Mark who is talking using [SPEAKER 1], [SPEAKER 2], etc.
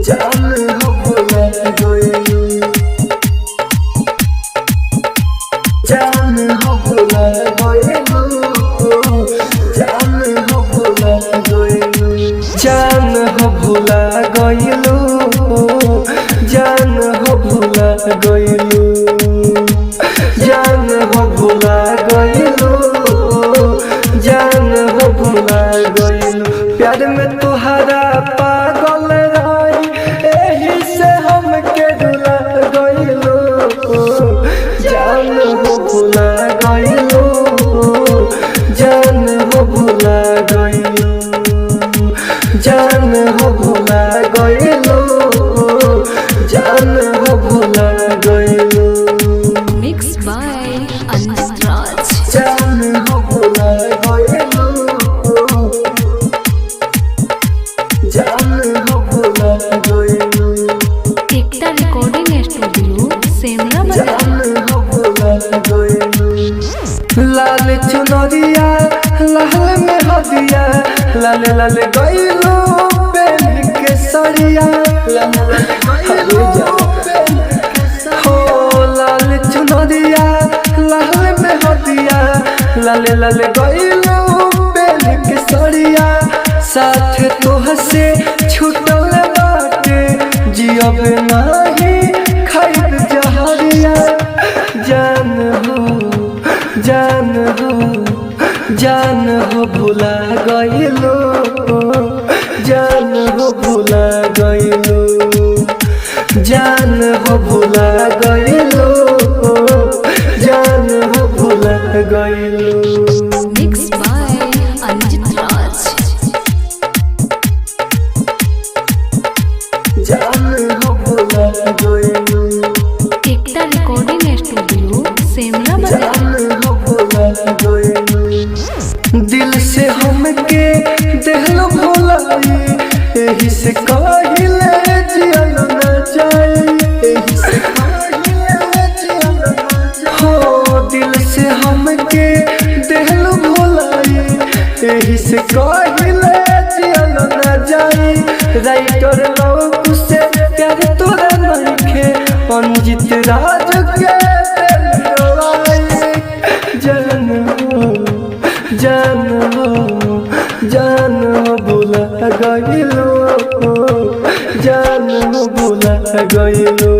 [SPEAKER 1] जान हो भुला गइलू, जान हो भुला गइलू, जान हो भुला गइलू, जान हो भुला गइलू, जान हो भुला गइलू, जान हो भुला गइलू, जान हो भुला गइलू। प्यार में तुहरा पागल रही, एही से हमके रुला गइलू, जान हो भुला गइलू, जान हो भुला गइलू, जान हो भुला गइलू, जान हो भुला गइलू।
[SPEAKER 2] मिक्स बाय अंजित राज।
[SPEAKER 1] जान हो भुला गइलू, जान हो भुला गइलू,
[SPEAKER 2] एकता रिकॉर्डिंग स्टूडियो सेमरा बाजार।
[SPEAKER 1] जान हो भुला गइलू। लाल चुनरिया लाल में हदिया, लाल लाल गइलू बेल के सरिया, लाल लाल गइलू हो लाल चुनरिया लाल में हदिया, लाल लाल गइलू बेल के सरिया। साथ तोह से छूटल बाटे, जियब नाही खाइब जहरिया। जान हो, जान हो, जान हो भुला गइलू, जान हो भुला गइलू, जान हो भुला गइलू, जान हो भुला गइलू।
[SPEAKER 2] मिक्स बाय अंजित राज।
[SPEAKER 1] जान हो भुला गइलू,
[SPEAKER 2] एकता रिकॉर्डिंग स्टूडियो सेमरा बाजार।
[SPEAKER 1] जान हो भुला गइलू। दिल से हमके देहलो भुलाई, एही से कहिले जियल न जाई, एही से कहिले जियल न जाई। हो दिल से हमके देहलो भुलाई, एही से कहिले जियल न जाई। राइटर लोग से प्यार तोरा नइखे, अंजित राज के दिल गवाई। जान हो, जान हो, जान हो भुला गइलू, जान हो भुला गइलू।